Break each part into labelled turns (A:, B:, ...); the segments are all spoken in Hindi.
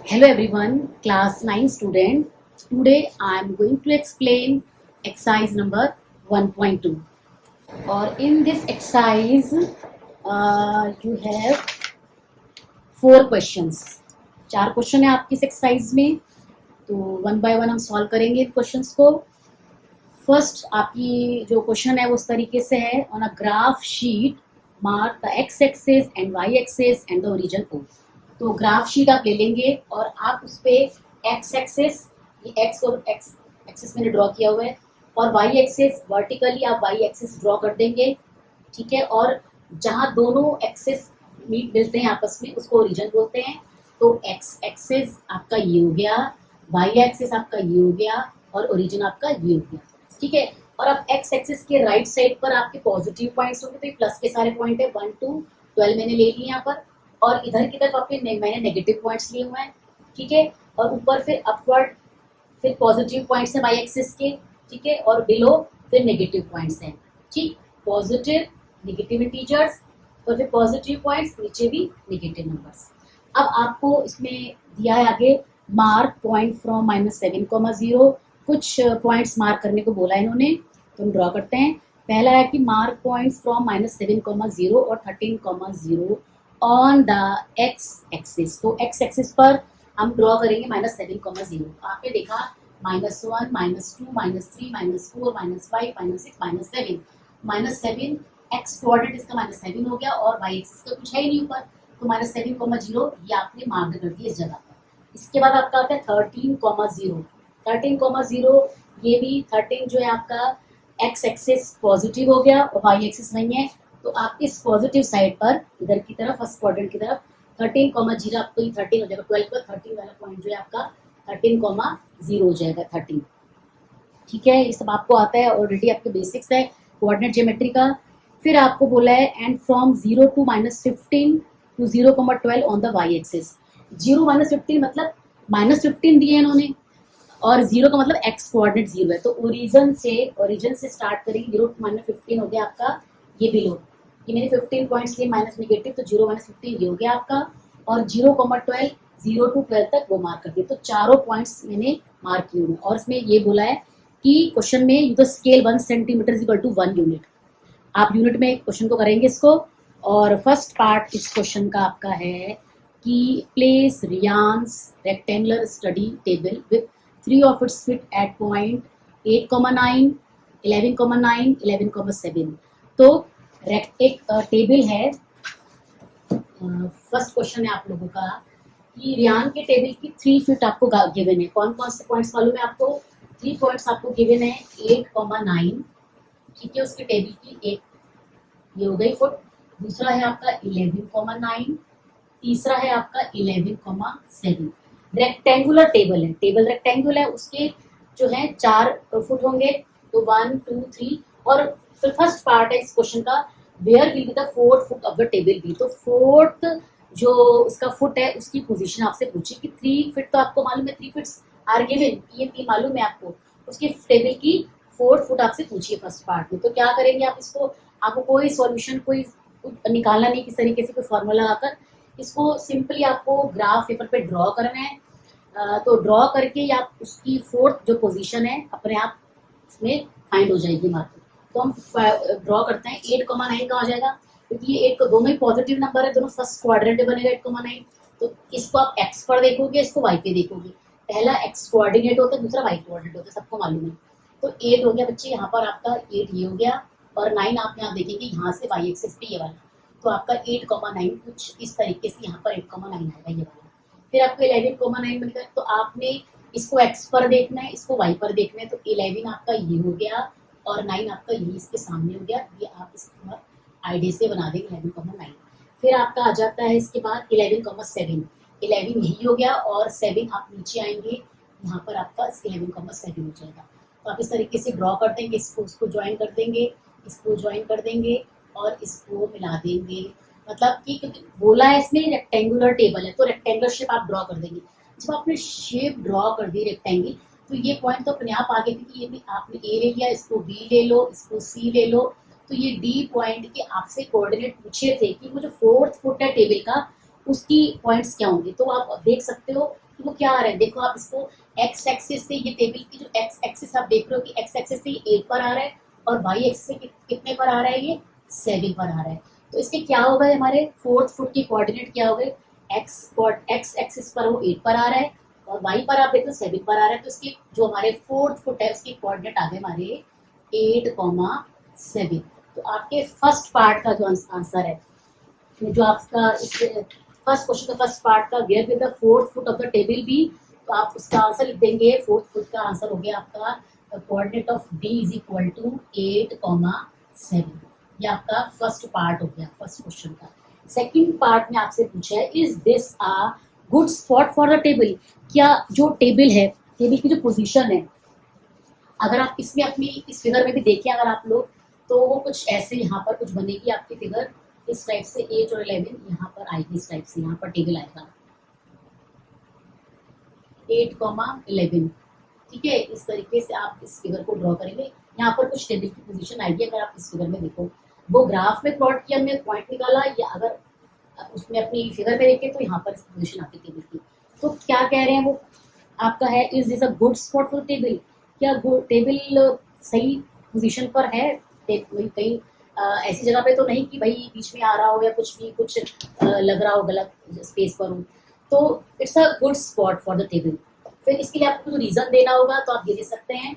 A: Hello everyone, class 9 student. Today I am going to explain exercise number 1.2. Or in this exercise, you have 4 questions. 4 question है आपकी इस एक्सरसाइज में, तो वन बाय वन हम सॉल्व करेंगे क्वेश्चंस को। फर्स्ट आपकी जो क्वेश्चन है वो इस तरीके से है, on a graph sheet mark the x axis and y axis and the origin O. तो ग्राफ शीट आप ले लेंगे और आप उस पर एक्स एक्सिस, ये एक्स और एक्स एक्सिस मैंने ड्रॉ किया हुआ है, और वाई एक्सिस वर्टिकली आप वाई एक्सिस ड्रॉ कर देंगे, ठीक है। और जहाँ दोनों एक्सिस मीट मिलते हैं आपस में उसको ओरिजिन बोलते हैं। तो एक्स एक्सिस आपका ये हो गया, वाई एक्सिस आपका ये हो गया, और ओरिजिन आपका ये हो गया, ठीक है। और अब एक्स एक्सिस के राइट साइड पर आपके पॉजिटिव पॉइंट्स होंगे, तो ये प्लस के सारे पॉइंट है 1 to 12 मैंने ले लिए यहाँ पर, और इधर की तरफ आपके मैंने नेगेटिव पॉइंट्स लिए हुए हैं, ठीक है। और ऊपर फिर अपवर्ड फिर पॉजिटिव पॉइंट्स है वाई एक्सिस के, ठीक है, और बिलो फिर नेगेटिव पॉइंट्स हैं, ठीक। पॉजिटिव नेगेटिव इंटीजर्स और फिर पॉजिटिव पॉइंट्स, नीचे भी नेगेटिव नंबर्स। अब आपको इसमें दिया है आगे मार्क पॉइंट फ्रॉम -7,0। कुछ पॉइंट्स मार्क करने को बोला है इन्होंने, तो हम ड्रॉ करते हैं। पहला है कि मार्क पॉइंट फ्रॉम -7,0 और 13,0 ऑन द एक्स एक्सिस। तो एक्स एक्सिस पर हम ड्रॉ करेंगे -7,0। आपने देखा -1, -2, -3, -4, -5, -6, -7 एक्स कोऑर्डिनेट इसका -7 हो गया, और वाई एक्सिस का कुछ है ही नहीं ऊपर, तो -7,0 ये आपने मार्क कर दिया इस जगह पर। इसके बाद आपका आता है 13,0। 13,0 ये भी 13 जो है आपका एक्स एक्सिस पॉजिटिव हो गया और वाई एक्सिस नहीं है, तो आप इस पॉजिटिव साइड पर इधर की तरफ फर्स्ट क्वाड्रेंट की तरफ 13,0 आपको ये 13 हो जाएगा। 12 का 13 वाला पॉइंट जो है आपका 13,0 हो जाएगा 13, ठीक है। ये सब आपको आता है ऑलरेडी, आपके बेसिक्स है कोऑर्डिनेट ज्योमेट्री का। फिर आपको बोला है and from 0 to -15 to 0,12 on the y axis. 0 -15 मतलब -15 दिए इन्होंने, और 0 का मतलब एक्स कोऑर्डिनेट 0 है, तो ओरिजिन से स्टार्ट करेंगे। 0 to -15 हो गया आपका ये बिलो, ये मैंने 15 पॉइंट्स लिए माइनस नेगेटिव, तो 0 -15 ये हो गया आपका, और 0,12 0 to 12 तक वो मार्क कर दिया। तो चारों पॉइंट्स मैंने मार्क किए हुए, और इसमें ये बोला है कि क्वेश्चन में use the scale 1 centimetre is equal to 1 unit. आप यूनिट में क्वेश्चन को करेंगे इसको। और फर्स्ट पार्ट इस क्वेश्चन का आपका है कि place Riyan's rectangular study table with 3 of its feet at point 8,9, 11,9, 11,7। तो एक टेबल है, फर्स्ट क्वेश्चन है आप लोगों का कि रियान के टेबल की 3 फीट आपको गिवन है। कौन कौन से पॉइंट्स मालूम है आपको? 3 पॉइंट्स आपको गिवन है 8,9, ठीक है, उसके टेबल की एक ये हो गई फुट। दूसरा है आपका 11,9, तीसरा है आपका 11,7। रेक्टेंगुलर टेबल है, टेबल रेक्टेंगुलर है, उसके जो है 4 फुट होंगे, तो 1, 2, 3। और फिर फर्स्ट पार्ट है इस क्वेश्चन का, where will be the 4th foot of the table be. तो 4th जो उसका फुट है उसकी पोजीशन आपसे पूछी कि 3 फीट तो आपको मालूम है, 3 फीट्स आर गिवन, ये मालूम है आपको, उसकी टेबल की 4th फुट आपसे पूछिए फर्स्ट पार्ट में। तो क्या करेंगे आप इसको, आपको कोई सॉल्यूशन कोई निकालना नहीं किस तरीके से, कोई फॉर्मूला लगाकर, इसको सिंपली आपको ग्राफ पेपर पे ड्रॉ करना है। तो ड्रॉ करके आप उसकी 4th जो पोजीशन है अपने आप इसमें फाइंड हो जाएगी मार्क। तो हम ड्रॉ करते हैं 8,9 का हो जाएगा, क्योंकि ये 8 दोनों ही पॉजिटिव नंबर है, दोनों फर्स्ट क्वाड्रेंट बनेगा 8,9। तो इसको आप एक्स पर देखोगे, इसको वाई पे देखोगे। पहला एक्स कोऑर्डिनेट होता है, दूसरा वाई कोऑर्डिनेट होता है, सबको मालूम है। तो 8 हो गया बच्चे, यहाँ पर आपका 8 ये हो गया, और 9 आप यहाँ देखेंगे यहाँ से वाई एक्सिस पे ये वाला, तो आपका 8,9 कुछ इस तरीके से यहाँ पर 8,9 आएगा ये वाला। फिर आपको 11,9 बनेगा, तो आपने इसको एक्स पर देखना है, इसको वाई पर देखना है। तो 11 आपका ये हो गया, और 9 आपका ये इसके सामने हो गया, ये आप इसको आईडी से बना देंगे 11,9। फिर आपका आ जाता है इसके बाद 11,7। 11 यही हो गया, और 7 आप नीचे आएंगे, यहाँ पर आपका 11,7 हो जाएगा। तो आप इस तरीके से ड्रॉ कर देंगे, इसको उसको ज्वाइन कर देंगे, इसको ज्वाइन कर देंगे, और इसको मिला देंगे। मतलब कि क्योंकि बोला है इसमें रेक्टेंगुलर टेबल है, तो रेक्टेंगुलर शेप आप ड्रॉ कर देंगे। जब आपने शेप ड्रॉ कर दी रेक्टेंगल, तो ये पॉइंट तो अपने आप आगे, क्योंकि ये भी आपने ए ले लिया, इसको बी ले लो, इसको सी ले लो। तो ये डी पॉइंट के आपसे कोऑर्डिनेट पूछे थे कि वो जो 4th फुट है टेबल का उसकी पॉइंट्स क्या होंगे। तो आप देख सकते हो कि वो क्या आ रहा है, देखो आप इसको एक्स एक्सिस से, ये टेबल की जो एक्स एक्सिस आप देख रहे हो कि एक्स एक्सिस से ये 8 पर आ रहा है और वाई एक्सिस से कितने पर आ रहा है, ये 7 पर आ रहा है। तो इसके क्या हो गए, हमारे फोर्थ फुट के कोऑर्डिनेट क्या हो गए, एक्स एक्सिस पर वो 8 पर आ रहा है और वाई पर आप देखो 7 पर आ रहा है। तो इसके जो हमारे फोर्थ फुट है उसके कोऑर्डिनेट आ गए हमारे 8,7। तो आपके फर्स्ट पार्ट का जो आंसर है, जो आपका फर्स्ट क्वेश्चन का फर्स्ट पार्ट का, where will the fourth foot of the table be, तो आप उसका आंसर लिख देंगे। फोर्थ फुट का आंसर हो गया आपका coordinate of B is equal to 8,7। ये आपका फर्स्ट पार्ट हो गया फर्स्ट क्वेश्चन का। सेकंड पार्ट में आपसे पूछा है, is this a good spot for the table, क्या जो टेबल है, टेबल की जो पोजीशन है, अगर आप इसमें अपनी इस फिगर में भी देखें अगर आप लोग, तो वो कुछ ऐसे यहाँ पर कुछ बनेगी आपकी फिगर इस टाइप से, 8 और 11 यहाँ पर आएगी इस टाइप से, यहाँ पर टेबल आएगा 8,11। ठीक है, इस तरीके से आप इस फिगर को ड्रॉ करेंगे, यहाँ पर कुछ टेबल की पोजीशन आएगी। अगर आप इस फिगर में देखो, वो ग्राफ में प्लॉट किया, हमने पॉइंट निकाला, या अगर उसमें अपनी फिगर में देखें तो यहाँ पर पोजीशन आपकी टेबल की। तो क्या कह रहे हैं वो आपका है, is this a good spot for table, क्या टेबल सही पोजीशन पर है, कहीं ऐसी जगह पे तो नहीं कि भाई बीच में आ रहा हो या कुछ भी कुछ लग रहा हो गलत स्पेस पर हो। तो it's a good spot for the table. फिर इसके लिए आपको रीजन देना होगा, तो आप ये दे सकते हैं,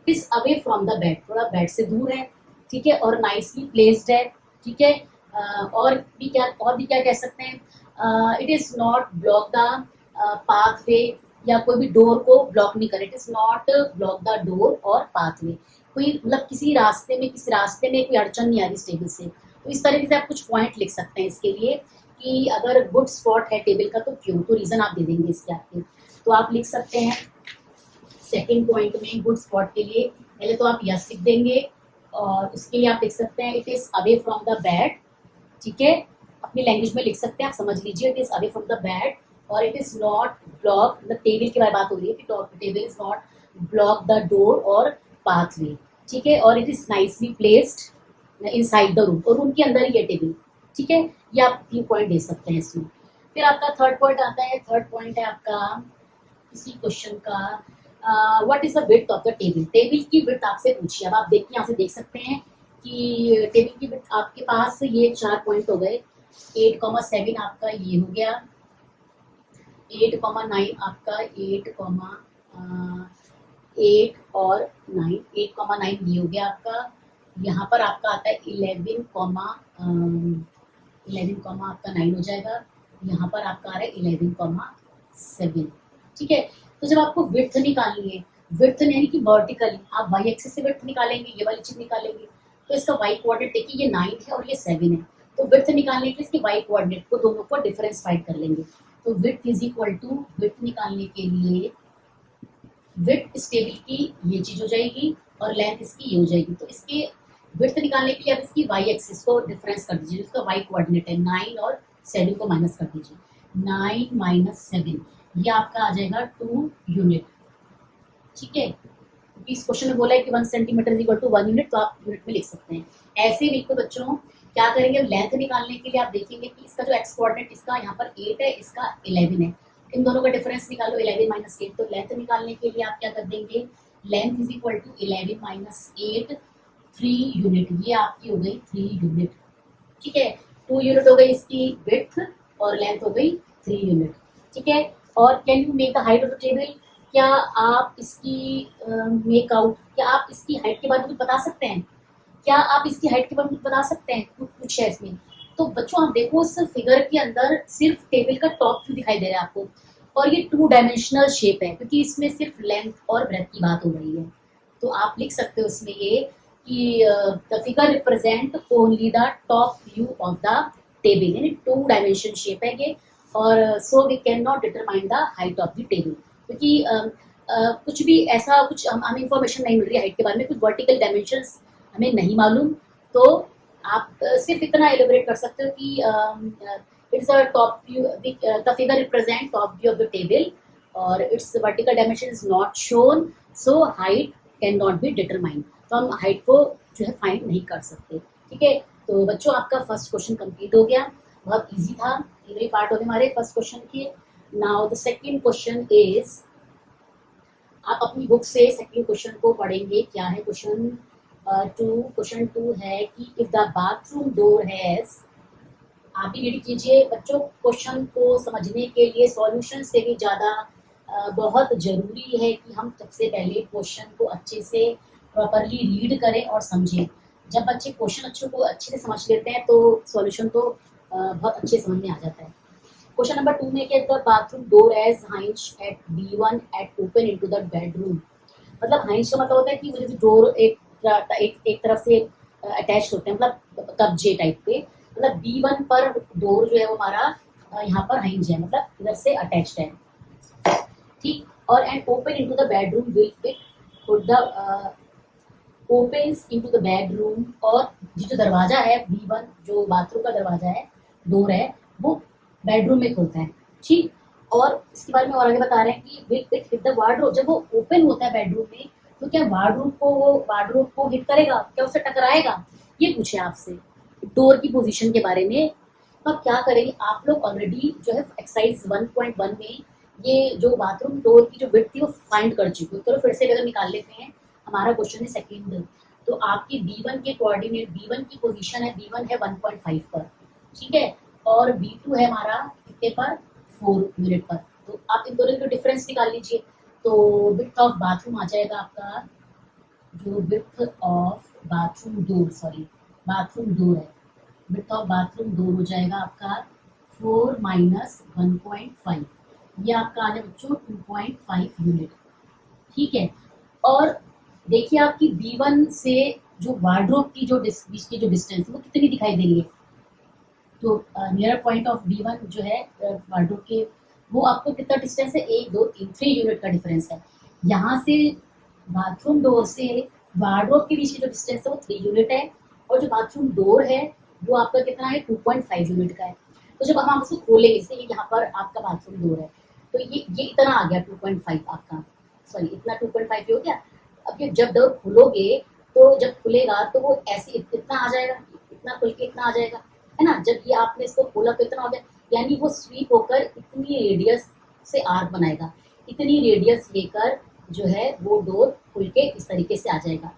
A: is away from the bed, थोड़ा बेड से दूर है, ठीक है, और नाइसली प्लेस्ड है, ठीक है। और भी क्या कह सकते हैं, it is not block the pathway, या कोई भी डोर को ब्लॉक नहीं करे, it is not block the door और पाथवे, कोई मतलब किसी रास्ते में कोई अड़चन नहीं आ रही इस टेबल से। तो इस तरीके से आप कुछ पॉइंट लिख सकते हैं इसके लिए कि अगर गुड स्पॉट है टेबल का तो क्यों, तो रीजन आप दे देंगे इसके आपके। तो आप लिख सकते हैं सेकंड पॉइंट में गुड स्पॉट के लिए पहले तो आप यस लिख देंगे, और उसके लिए आप लिख सकते हैं it is away from the bed, ठीक है, अपनी लैंग्वेज में लिख सकते हैं, आप समझ लीजिए, it is away from the bed, और it is not block the table की बात हो रही है कि table is not block the door और पाथवे, ठीक है, और it is nicely placed inside the room, और रूम के अंदर ही है टेबल, ठीक है। ये आप 3 पॉइंट दे सकते हैं इसमें। फिर आपका थर्ड पॉइंट आता है, थर्ड पॉइंट है आपका इसी क्वेश्चन का, what is the width of the table, table की विड्थ आपसे पूछिए। अब आप देखिए, यहाँ से देख सकते हैं कि टेबल की विड्थ आपके पास ये 4 पॉइंट हो गए, 8,7 आपका ये हो गया, 8,9 आपका 8 और 9, 8,9 ये हो गया आपका। यहाँ पर आपका आता है 11, आपका 9 हो जाएगा। यहाँ पर आपका आ रहा है 11,7, ठीक है। तो जब आपको विड्थ निकालनी है, विड्थ यानी कि वर्टिकली आप वाई एक्सिस से विड्थ निकालेंगे, ये वाली चीज निकालेंगे, तो इसका वाई कोऑर्डिनेट देखिए, ये 9 है और ये 7 है, तो विड्थ निकालने के लिए इसके वाई कोऑर्डिनेट को दोनों को डिफरेंस फाइंड कर लेंगे। तो width is equal to, width निकालने के लिए विड्थ इस टेबल की ये चीज हो जाएगी और लेंथ इसकी ये हो जाएगी। तो इसके विड्थ निकालने के लिए आप इसकी वाई एक्सिस को डिफरेंस कर दीजिए, इसका वाई कोऑर्डिनेट है 9 और 7 को माइनस कर दीजिए, 9 माइनस 7 ये आपका आ जाएगा 2 यूनिट, ठीक है। इस क्वेश्चन में बोला है कि 1 centimetre is equal to 1 unit, तो आप यूनिट में लिख सकते हैं। ऐसे ही तो बच्चों क्या करेंगे, लेंथ निकालने के लिए आप देखेंगे कि इसका जो एक्स कोऑर्डिनेट, इसका यहाँ पर 8 है, इसका 11 है, इन दोनों का डिफरेंस निकालो, 11 माइनस 8। तो लेंथ निकालने के लिए आप क्या कर देंगे, length is equal to 11 minus 8, 3 unit, ये आपकी हो गई 3 यूनिट, ठीक है। 2 यूनिट हो गई इसकी विड्थ और लेंथ हो गई 3 यूनिट, ठीक है। और can you make the height of the table, क्या आप इसकी मेक आउट, क्या आप इसकी हाइट के बारे में कुछ बता सकते हैं, क्या आप इसकी हाइट के बारे में कुछ बता सकते हैं, कुछ है इसमें। तो बच्चों आप देखो इस फिगर के अंदर सिर्फ टेबल का टॉप व्यू दिखाई दे रहा है आपको, और ये 2 डायमेंशनल शेप है क्योंकि इसमें सिर्फ लेंथ और ब्रेथ की बात हो रही है। तो आप लिख सकते हो इसमें ये कि the figure represent only the top view of the table, यानी 2 डायमेंशन शेप है ये, और so we can not determine the height of the table, क्योंकि कुछ भी ऐसा कुछ हमें इंफॉर्मेशन नहीं मिल रही हाइट के बारे में, कुछ वर्टिकल डायमेंशंस हमें नहीं मालूम। तो आप सिर्फ इतना एलिब्रेट कर सकते हो कि it's a top view, the figure represent top view of the table और its vertical dimension is not shown, so height can not be determined. तो हम हाइट को जो है फाइंड नहीं कर सकते, ठीक है। तो बच्चों आपका फर्स्ट क्वेश्चन कंप्लीट हो गया, बहुत इजी था, तीनों पार्ट हो गए हमारे फर्स्ट क्वेश्चन के। Now the second question is, आप अपनी बुक से सेकंड क्वेश्चन को पढ़ेंगे। क्या है क्वेश्चन टू? क्वेश्चन टू है कि if the bathroom door has, आप भी रीड कीजिए बच्चों। क्वेश्चन को समझने के लिए सॉल्यूशन से भी ज़्यादा बहुत ज़रूरी है कि हम सबसे पहले क्वेश्चन को अच्छे से प्रॉपरली रीड करें और समझें। जब बच्चे क्वेश्चन अच्छे से समझ लेते हैं तो सॉल्यूशन तो बहुत अच्छे समझ में आ जाता है। क्वेश्चन नंबर टू में क्या, the bathroom door has hinges at B1 at open into the bedroom. मतलब हाइंज का मतलब होता है कि वो जैसे डोर एक तरफ से अटैच होते हैं, मतलब कब्जे टाइप पे। मतलब B1 पर डोर जो है वो हमारा यहाँ पर हाइंज है, मतलब इधर से अटैच्ड है, ठीक। और and open into the bedroom will it put the opens into the bedroom. और जो दरवाजा है B1, जो बाथरूम का दरवाजा है, डोर है, वो बेडरूम में खुलता है, ठीक। और इसके बारे में और आगे बता रहे हैं कि will it hit the wardrobe. जब वो ओपन होता है बेडरूम में तो क्या वार्डरोब को हिट करेगा, क्या उससे टकराएगा, ये पूछे आपसे डोर की पोजीशन के बारे में। तो आप क्या करेंगे, आप लोग ऑलरेडी जो है एक्सरसाइज 1.1 में ये जो बाथरूम डोर की जो विड्थ थी वो फाइंड कर चुके हो। चलो फिर से अगर निकाल लेते हैं। हमारा क्वेश्चन है सेकंड, तो आपकी B1 के कोऑर्डिनेट, B1 की पोजीशन है, B1 है 1.5 पर, ठीक है। और B2 है हमारा कितने पर, 4 यूनिट पर। तो आप इन दोनों का डिफरेंस निकाल लीजिए। तो विड्थ ऑफ बाथरूम आ जाएगा आपका, जो width of bathroom door, sorry bathroom door है, विड्थ ऑफ बाथरूम डोर हो जाएगा आपका 4 माइनस 1.5, ये आपका आ जाएगा बच्चों 2.5 यूनिट, ठीक है। और देखिए आपकी B1 से जो वार्डरोब की जो बीच की जो डिस्टेंस है वो कितनी दिखाई दे रही है। तो नियर पॉइंट ऑफ B1 जो है वार्डरोब के, वो आपको कितना डिस्टेंस है, 1 2 3 3 यूनिट का डिफरेंस है। यहाँ से बाथरूम डोर से वार्डरोब के बीच की जो डिस्टेंस है वो 3 यूनिट है। और जो बाथरूम डोर है वो आपका कितना है, 2.5 यूनिट का है। तो जब हम उसको खोलेंगे, जैसे यहाँ पर आपका बाथरूम डोर है, तो ये इतना आ गया 2.5 आपका, सॉरी इतना 2.5 हो गया। अब ये जब डोर खोलोगे, तो जब खुलेगा तो वो ऐसे इतना आ जाएगा, इतना खुल के इतना आ जाएगा, है ना। जब ये आपने इसको खोला तो इतना हो गया, यानी वो स्वीप होकर इतनी रेडियस से आर्क बनाएगा, इतनी रेडियस लेकर जो है वो डोर खुल के इस तरीके से आ जाएगा।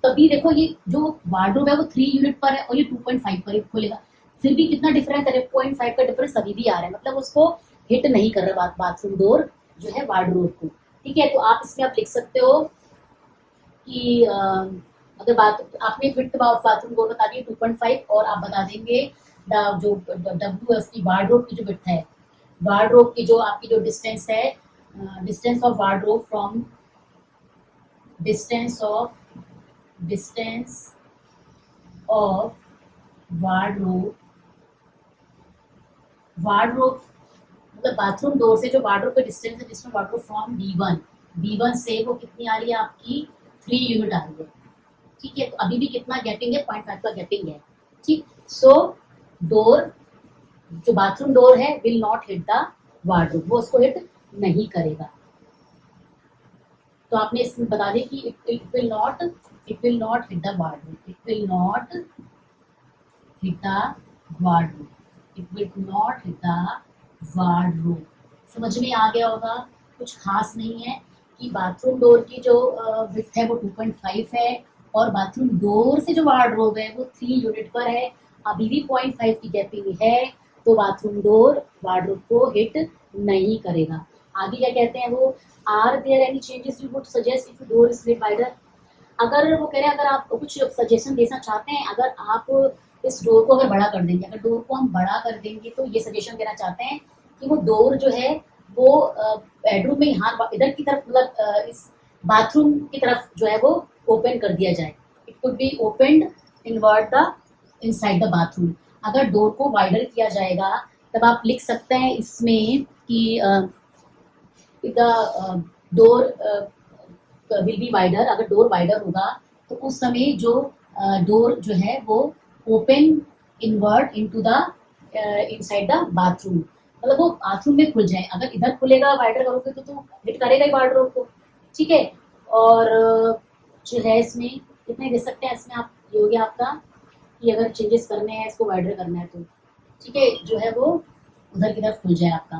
A: तभी देखो ये जो वार्डरोब है वो 3 यूनिट पर है और ये 2.5 पर ही खुलेगा, फिर भी कितना डिफरेंस है, 0.5 का डिफरेंस अभी भी आ रहा है, मतलब उसको हिट नहीं कर रहा बाथरूम डोर जो है वार्डरोब को, ठीक है। तो आप इसमें आप लिख सकते हो कि अगर बात आपने विड्थ ऑफ बाथरूम डोर बता दी 2.5, और आप बता देंगे जो W है उसकी वार्डरोब की जो विड्थ है, वार्डरोब की जो आपकी जो डिस्टेंस है, distance of wardrobe from distance of of wardrobe, wardrobe मतलब बाथरूम डोर से जो वार्डरोब का डिस्टेंस है, जिसमें वार्डरोब फ्रॉम B1 से वो कितनी आ रही है आपकी 3 यूनिट आ रही है, ठीक है। तो अभी भी कितना गेटिंग है, 0.5 का गेटिंग है, ठीक। सो डोर, जो बाथरूम डोर है, will not hit the wardrobe, वो उसको हिट नहीं करेगा। तो आपने इसमें बता दें कि it will not hit the wardrobe, it will not hit the wardrobe, it will not hit the wardrobe. समझ में आ गया होगा, कुछ खास नहीं है कि बाथरूम डोर की जो विड्थ है वो 2.5 है, और बाथरूम डोर से जो वार्डरोब है वो 3 यूनिट पर है, अभी भी 0.5 की गैपिंग है, तो बाथरूम डोर वार्डरोब को हिट नहीं करेगा। आगे क्या कहते हैं वो, are there any changes you would suggest if door is let wider. अगर वो कह रहे हैं, अगर आप कुछ सजेशन देना चाहते हैं, अगर आप इस डोर को अगर बड़ा कर देंगे, अगर डोर को हम बड़ा कर देंगे तो ये सजेशन देना चाहते हैं कि वो डोर जो है वो बेडरूम में यहाँ इधर की तरफ, मतलब इस बाथरूम की तरफ जो है वो ओपन कर दिया जाए। It could be opened inward the inside the bathroom. अगर डोर को वाइडर किया जाएगा तब आप लिख सकते हैं इसमें कि the door will be wider. अगर डोर वाइडर होगा तो उस समय जो डोर जो है वो open inward into the inside the bathroom, मतलब वो बाथरूम में खुल जाए। अगर इधर खुलेगा वाइडर करोगे तो हिट करेगा ही वार्डरोब को, ठीक है। और जो है इसमें कितने दे सकते हैं, इसमें आप ये हो गया आपका कि अगर चेंजेस करने हैं, इसको वाइडर करना है तो, ठीक है, जो है वो उधर की तरफ खुल जाए आपका,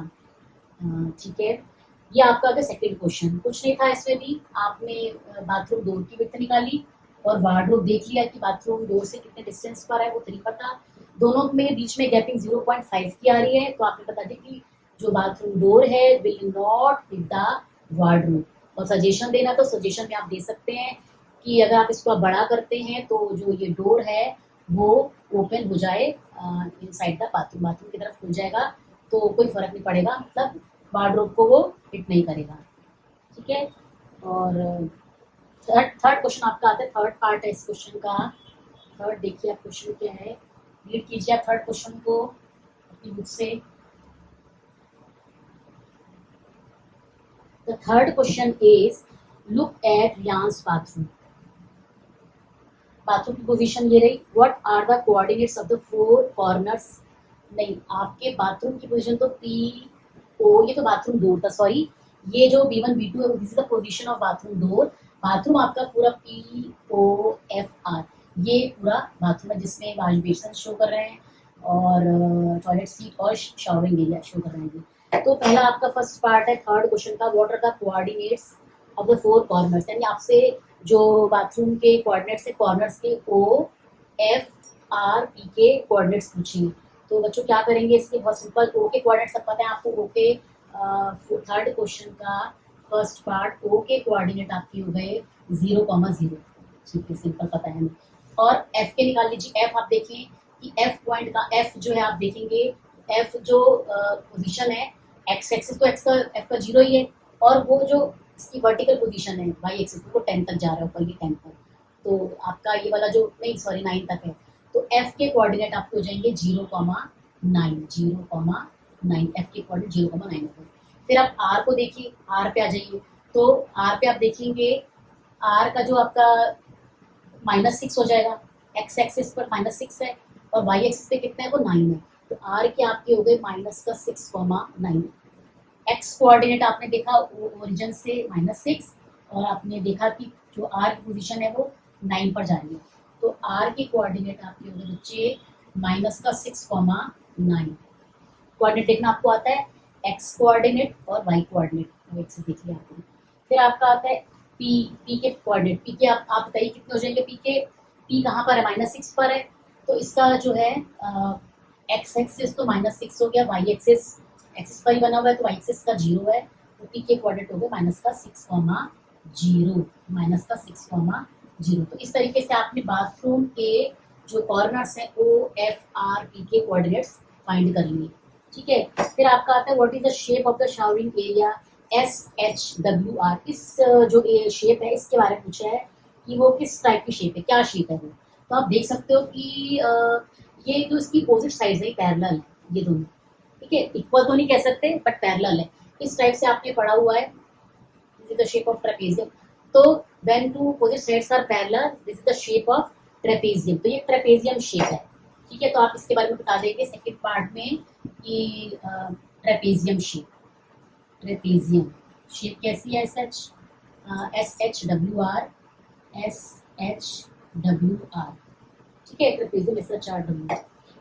A: ठीक है, ये आपका था सेकंड क्वेश्चन। कुछ नहीं था इसमें भी, आपने बाथरूम डोर की विड्थ निकाली और वार्डरोब देख लिया कि बाथरूम डोर से कितने डिस्टेंस पर है, वो तरीका था। दोनों में बीच में गैपिंग 0.5 की आ रही है, तो आपने बता दिया कि जो बाथरूम डोर है will not hit the wardrobe. और सजेशन देना, तो सजेशन में आप दे सकते हैं कि अगर आप इसको बड़ा करते हैं तो जो ये डोर है वो ओपन हो जाए इनसाइड द बाथरूम, बाथरूम की तरफ खुल जाएगा, तो कोई फर्क नहीं पड़ेगा, मतलब वार्डरोब को वो हिट नहीं करेगा। ठीक है, और थर्ड थर्ड क्वेश्चन आपका आता है, थर्ड पार्ट है इस क्वेश्चन का। थर्ड देखिए आप क्वेश्चन क्या है, रीड कीजिए आप थर्ड क्वेश्चन को अपनी बुक से। The third question is look at Riyan's bathroom. Bathroom की पोजीशन ये रही, what are the coordinates of the four corners. नहीं, आपके बाथरूम की पोजीशन तो पी ओ, ये तो बाथरूम डोर था, सॉरी, ये जो B1 B2 है this is the position of bathroom door. Bathroom आपका पूरा POFR, ये पूरा बाथरूम है जिसमें वॉश बेसिन शो कर रहे हैं और टॉयलेट सीट और शावरिंग एरिया शो कर रहे हैं। तो पहला आपका फर्स्ट पार्ट है थर्ड क्वेश्चन का, what are the coordinates of the four corners, यानी आपसे जो बाथरूम के कोऑर्डिनेट्स है, कॉर्नर्स के OFRP के कोऑर्डिनेट्स पूछेंगे। तो बच्चों क्या करेंगे इसके, बहुत सिंपल, ओ के कोऑर्डिनेट्स सब पता है आपको। ओ के थर्ड क्वेश्चन का फर्स्ट पार्ट, ओ के कोऑर्डिनेट आपके हो गए 0,0, ठीक है, सिंपल पता है हमें। और एफ के निकाल लीजिए, एफ आप देखें कि एफ पॉइंट का, एफ जो है आप देखेंगे, एफ जो पोजीशन है, एक्स एक्सिस तो एक्स का एफ का 0 ही है, और वो जो इसकी वर्टिकल पोजीशन है वाई एक्सिस, वो 10 तक जा रहा है, ऊपर की 10 तक, तो आपका ये वाला जो, नहीं सॉरी 9 तक है, तो एफ के कोऑर्डिनेट आपके हो जाएंगे 0,9, 0,9, एफ के कोऑर्डिनेट 0,9 होगा। फिर आप आर को देखिए, आर पे आ जाइए, तो आर पे आप देखेंगे, आर का जो आपका -6 हो जाएगा, एक्स एक्सिस पर -6 है और वाई एक्सिस पे कितना है, वो 9 है, तो आर के आपके हो गए -6,9। एक्स कोऑर्डिनेट आपने देखा ओरिजिन से -6, और आपने देखा कि जो आर की पोजीशन है वो 9 पर जा रही है, तो आर की कोऑर्डिनेट आपके हो गए बच्चे -6,9। कोऑर्डिनेट देखना आपको आता है, एक्स कोऑर्डिनेट और वाई कोऑर्डिनेट एक्सिस देख लिया आपने। फिर आपका आता है पी के कोऑर्डिनेट, पी के आप बताइए कितने हो जाएंगे, पी के, पी कहाँ पर है, -6 पर है, तो इसका जो है एक्स एक्सिस तो -6 हो गया, वाई एक्सिस एक्सिस पर ही बना हुआ है, तो वाई एक्सिस का 0 है, तो पी के कोऑर्डिनेट हो गए -6,0, -6,0। तो इस तरीके से आपने बाथरूम के जो कॉर्नर्स हैं OFRP के कोऑर्डिनेट्स फाइंड कर लिए। ठीक है, फिर आपका आता है what is the shape of the showering area SHWR। इस जो शेप है इसके बारे में पूछा है कि वो किस टाइप की शेप है, क्या शेप है वो। तो आप देख सकते हो कि ये जो इसकी अपोजिट साइड है पैरेलल है, ये दोनों, ठीक है, इक्वल तो नहीं कह सकते बट पैरेलल है। इस टाइप से आपने पढ़ा हुआ है, this is the shape of trapezium. तो when two opposite sides are parallel, this is the shape of trapezium, तो ये ट्रेपेजियम शेप है। ठीक है, तो आप इसके बारे में बता देंगे सेकंड पार्ट में कि ट्रेपेजियम शेप, ट्रेपेजियम शेप कैसी है, SHWR, SHWR, ठीक है, ट्रेपेजियम ऐसा 4 डब्ल्यू।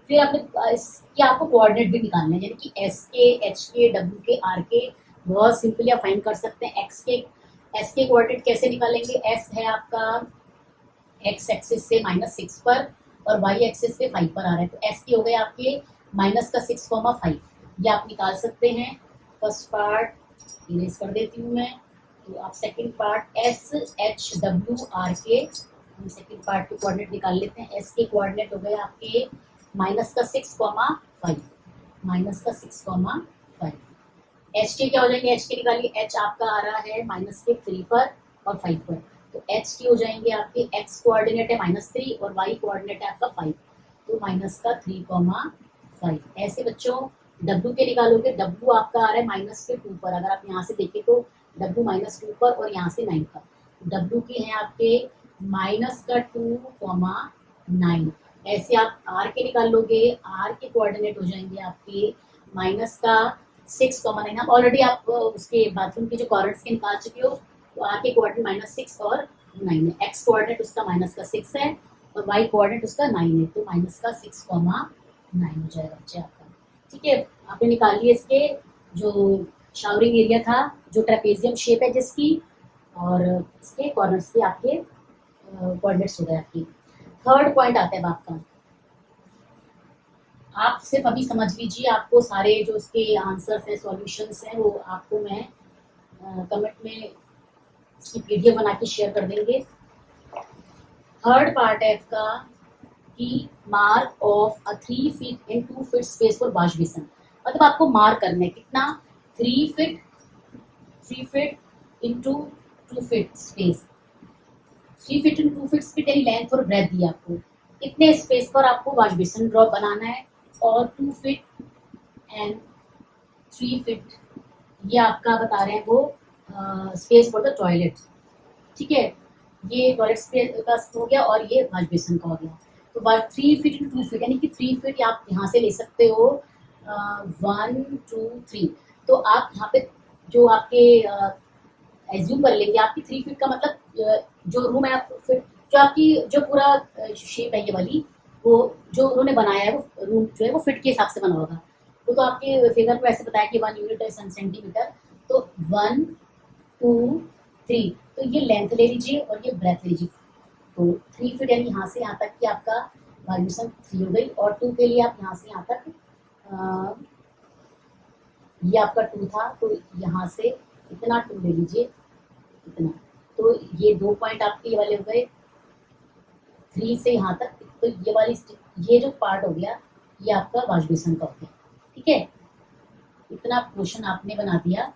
A: फिर आपने इसके आपको कोऑर्डिनेट भी निकालने हैं, यानी कि एस के, एच के, डब्ल्यू के, आर के, बहुत सिंपली आप फाइंड कर सकते हैं। एक्स के, एस के कोऑर्डिनेट कैसे निकालेंगे, एस है आपका एक्स एक्सिस से -6 पर और वाई एक्सिस पे 5 पर आ रहा है, तो एस के हो गए आपके -6,5, ये आप निकाल सकते हैं। फर्स्ट पार्ट इरेज कर देती हूँ मैं, तो आप सेकंड पार्ट SHWR के, हम सेकंड पार्ट के कोऑर्डिनेट निकाल लेते हैं। एस के कोऑर्डिनेट हो गए आपके -6,5, -6,5। एच के क्या हो जाएंगे, एच के निकालिए, एच आपका आ रहा है -3 पर और 5 पर, तो एच के हो जाएंगे आपके, एक्स कोऑर्डिनेट है -3 और वाई कोऑर्डिनेट है आपका 5, तो -3,5। ऐसे बच्चों डब्ल्यू के निकालोगे, डब्ल्यू आपका आ रहा है -2 पर, अगर आप यहाँ से देखें तो डब्ल्यू -2 पर और यहाँ से 9 पर, डब्ल्यू के हैं आपके -2,9। ऐसे आप आर के निकाल लोगे, आर के कोऑर्डिनेट हो जाएंगे आपके -6,9। हम ऑलरेडी आप उसके बाथरूम के जो कॉर्नर्स के निकाल चुके हो, तो आर के कोऑर्डिनेट -6 और 9 है, एक्स कोऑर्डिनेट उसका -6 है और वाई कोऑर्डिनेट उसका 9 है, तो -6,9 हो जाएगा बच्चे आपका। ठीक है, आपने निकाल लिए इसके जो शावरिंग एरिया था जो ट्रेपेजियम शेप है जिसकी, और इसके कॉर्नर्स के आपके कोऑर्डिनेट्स हो गए आपकी। थर्ड पॉइंट आता है आपका, आप सिर्फ अभी समझ लीजिए, आपको सारे जो इसके आंसर्स हैं, सॉल्यूशंस हैं, वो आपको मैं कमेंट में इसकी पीडीएफ बना के शेयर कर देंगे। थर्ड पार्ट है आपका कि mark of a 3 feet in 2 feet space for wash basin. मतलब आपको मार्क करना है कितना, 3 feet into 2 feet space, 3 feet in 2 feet space यानी लेंथ और ब्रेथ दी आपको, इतने स्पेस पर आपको वॉश बेसिन ड्रॉप बनाना है। और 2 फीट एंड 3 फीट ये आपका बता रहे हैं वो स्पेस फॉर द टॉयलेट। ठीक है, ये टॉयलेट स्पेस का हो गया और ये वॉश बेसिन का हो गया। तो 3 फीट इन 2 फीट यानी कि 3 फीट आप यहाँ से ले सकते हो, 1 2 3। तो आप यहाँ पे जो आपके एज्यूम कर लेंगे आपकी 3 फीट का मतलब जो रूम है फिट, जो आपकी जो पूरा शेप है ये वाली, वो जो उन्होंने बनाया है वो रूम जो है वो फिट के हिसाब से बना होगा। तो आपके फिगर में ऐसे बताया कि 1 यूनिट है सेंटीमीटर, तो 1 2 3, तो ये लेंथ ले लीजिए और ये ब्रेथ ले लीजिए। तो 3 फीट यानी यहाँ से यहाँ तक कि आपका वॉल्यूशन 3 हो गई, और 2 के लिए आप यहाँ से यहाँ तक ये आपका 2 था, तो यहाँ से इतना 2 ले लीजिए, इतना। तो ये 2 पॉइंट आपके ये वाले हो गए 3 से यहाँ तक। तो ये वाली ये जो पार्ट हो गया ये आपका वॉश बेसिन का हो गया। ठीक है, इतना पोर्शन आपने बना दिया,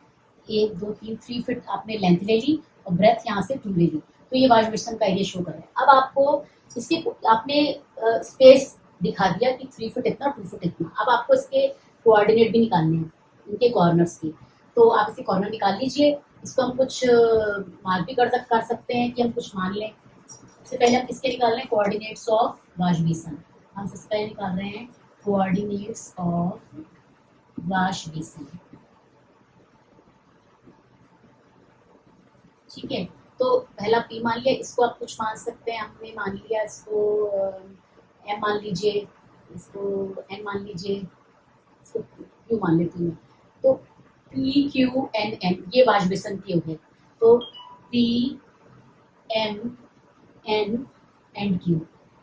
A: 1 2 3 3 फीट आपने लेंथ ले ली और ब्रेथ यहाँ से 2 ले ली, तो ये वॉश बेसिन का एरिया शो कर रहा है। अब आपको इसके आपने स्पेस दिखा दिया कि 3 फीट इतना 2 फीट इतना। अब आपको इसके कोऑर्डिनेट भी निकालने हैं, इनके कॉर्नर्स की। तो आप इसके कॉर्नर निकाल लीजिए। इसको हम कुछ मार्क भी कर सकते हैं कि हम कुछ मान लें। सबसे पहले हम किसके निकाल रहे हैं, कोऑर्डिनेट्स ऑफ वॉश बेसिन। हम सबसे पहले निकाल रहे हैं कोऑर्डिनेट्स ऑफ वॉश बेसिन। ठीक है, तो पहला पी मान लिया, इसको आप कुछ मान सकते हैं। हमने मान लिया इसको एम मान लीजिए, इसको एन मान लीजिए, इसको क्यू मान लेती हूँ। तो पी क्यू एन एम ये वॉश बेसिन की हो गए। तो P M N and Q,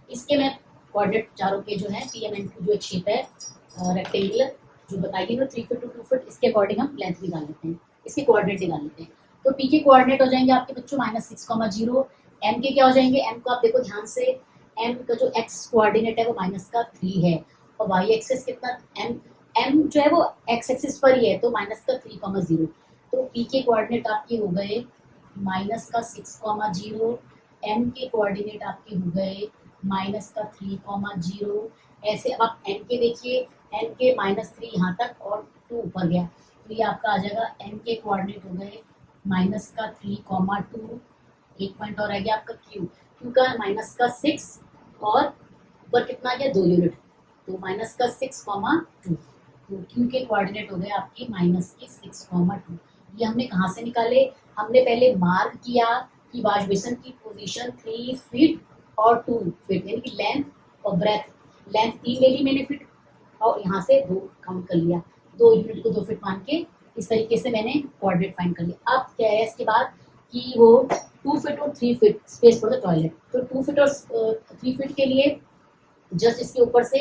A: इसके मैं कोऑर्डिनेट चारों के जो है पी एम एन क्यू जो एक शेप है रेक्टेंगुलर जो बताइए ना 3 फीट टू 2 फीट, इसके अकॉर्डिंग हम लेंथ निकाल लेते हैं, इसके कोऑर्डिनेट निकाल लेते हैं। तो पी के कोऑर्डिनेट हो जाएंगे आपके बच्चों -6,0। एम के क्या हो जाएंगे, एम को आप देखो ध्यान से, एम का जो एक्स कोऑर्डिनेट है वो -3 है, और वाई एक्सिस कितना, एम एम जो है वो एक्स एक्सिस पर ही है, तो -3,0। तो पी के कोऑर्डिनेट आपके हो गए -6,0, एम के कोऑर्डिनेट आपके हो गए -3,0। ऐसे अब आप एन के देखिए, एन के -3 यहाँ तक और 2 ऊपर गया, तो ये आपका आ जाएगा एन के कोऑर्डिनेट हो गए -3,2। एक पॉइंट और रह गया आपका क्यू, क्यू का -6 और ऊपर कितना गया 2 यूनिट, तो -6,2। तो क्यू के कोऑर्डिनेट हो गए आपके -6,2। ये हमने कहाँ से निकाले, हमने पहले मार्क किया कि वॉश बेसिन की पोजीशन 3 फीट और 2 फीट यानी कि लेंथ और ब्रेथ। लेंथ 3 ले ली मैंने फीट, और यहाँ से 2 काउंट कर लिया, 2 यूनिट को 2 फीट मान के इस तरीके से मैंने कोऑर्डिनेट फाइंड कर लिया। अब क्या है इसके बाद कि वो 2 फीट और 3 feet space for the toilet. तो 2 फीट और 3 फीट के लिए जस्ट इसके ऊपर से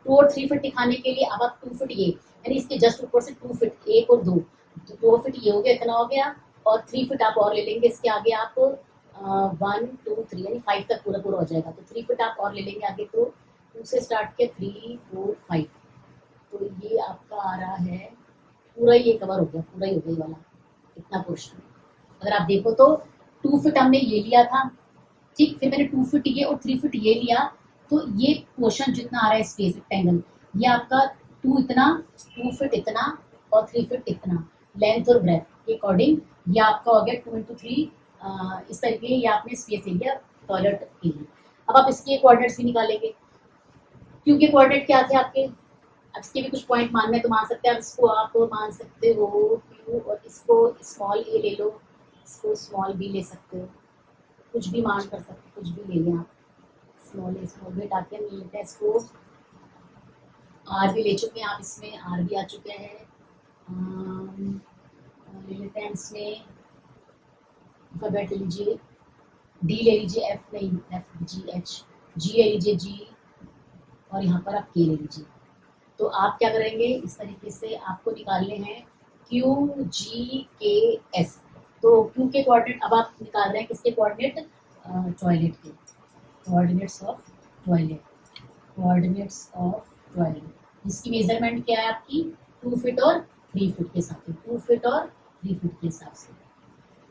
A: 2 और 3 फीट दिखाने के लिए अब आप 2 फीट ये यानी इसके जस्ट ऊपर से 2 फीट, 1 और 2, तो 2 फीट ये हो गया, इतना हो गया, और 3 फीट आप और ले लेंगे इसके आगे आप 1 2 3 यानी 5 तक पूरा पूरा हो जाएगा। तो 3 फीट आप और ले लेंगे आगे, तो 2 से स्टार्ट किया 3 4 5, तो ये आपका आ रहा है पूरा, ये कवर हो गया, पूरा ही हो गया ये वाला इतना पोर्शन। अगर आप देखो तो 2 फीट हमने ये लिया था, ठीक, फिर मैंने 2 फीट ये और 3 फीट ये लिया, तो ये पोर्शन जितना आ रहा है स्पेस रेक्टेंगल, ये आपका 2 इतना, 2 फीट इतना और 3 फीट इतना, लेंथ और ब्रेथ के अकॉर्डिंग ये आपका हो गया 2 × 3। इस तरीके ये आपने स्पेस ले लिया टॉयलेट के लिए। अब आप इसके कोऑर्डिनेट्स भी निकालेंगे, क्यू के कोऑर्डिनेट क्या थे आपके, अब इसके भी कुछ पॉइंट मानना है तो मान सकते हैं। अब इसको आप मान सकते हो क्यू, और इसको स्मॉल ए ले लो, इसको स्मॉल बी ले सकते हो, कुछ भी मान कर सकते, कुछ भी ले लें आप, स्मॉल ए स्मॉल बी आते हैं, लेते हैं इसको। आर भी ले चुके हैं आप, इसमें आर भी आ चुके हैं, एंड्स में अल्फाबेट ले लीजिए, डी ले लीजिए, एफ नहीं, एफ जी एच, जी ले लीजिए, जी, और यहाँ पर आप के ले लीजिए। तो आप क्या करेंगे, इस तरीके से आपको निकालने हैं क्यू जी के एस। तो क्यू के कोऑर्डिनेट अब आप निकाल रहे हैं किसके कोऑर्डिनेट, टॉयलेट के, coordinates of toilet, coordinates of toilet, जिसकी मेजरमेंट क्या है आपकी 2 फीट और 3 फीट के हिसाब से, 2 फीट और 3 फीट के हिसाब से,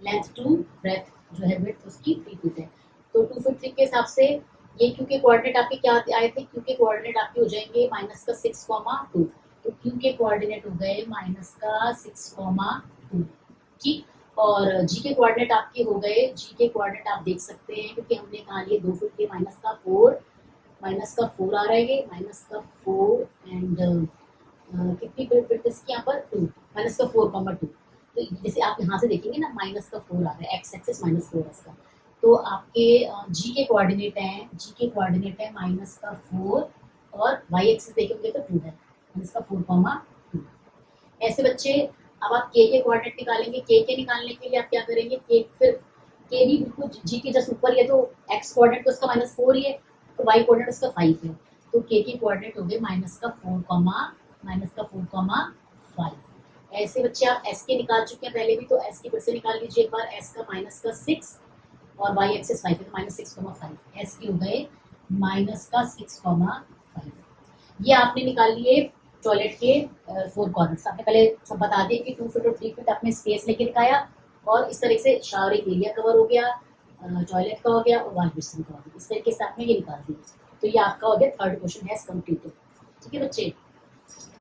A: लेंथ टू ब्रेथ जो है विड्थ उसकी 3 फीट है। तो 2 फीट 3 के हिसाब से ये क्यू के कोऑर्डिनेट आपके क्या आए थे, क्यू के कोऑर्डिनेट आपके हो जाएंगे -6,2। तो क्यू के कोऑर्डिनेट हो गए -6,2, ठीक। और जी के कोऑर्डिनेट आपके हो गए, जी के कोऑर्डिनेट आप देख सकते हैं क्योंकि हमने कहा लिए 2 फीट के -4 आ रहे हैं, -4 एंड कितनी विड्थ इसकी यहाँ पर 2, -4,2। तो जैसे आप यहाँ से देखेंगे ना -4 आ रहा है, एक्स एक्सिस -4 इसका। तो आपके जी के कोऑर्डिनेट हैं, जी के कोऑर्डिनेट है -4 और वाई एक्सिस देखेंगे तो 2 है, -4,2। ऐसे बच्चे अब आप के कोऑर्डिनेट निकालेंगे, के निकालने के लिए आप क्या करेंगे, के फिर के भी बिल्कुल जी के जस्ट ऊपर ही है, तो एक्स कोऑर्डिनेट तो उसका -4 ही है, तो वाई कोऑर्डिनेट उसका 5 है। तो के कोऑर्डिनेट हो गए -4,5। ऐसे बच्चे आप एस के निकाल चुके हैं पहले भी, तो एस की फिर से निकाल लीजिए एक बार, एस का -6 और वाई एक्सिस 5 है, तो -6,5। एस के हो गए -6,5। ये आपने निकाल लिए टॉयलेट के 4 कॉर्नर्स। आपने पहले सब बता दिए कि 2 फीट और 3 फीट आपने स्पेस लेके दिखाया, और इस तरह से शावरिंग एरिया कवर हो गया, टॉयलेट का हो गया और वॉश बेसिन का हो गया। इस तरीके से आपने ये निकाल दिया। तो ये आपका हो गया थर्ड क्वेश्चन हैज कंप्लीटेड। ठीक है बच्चे।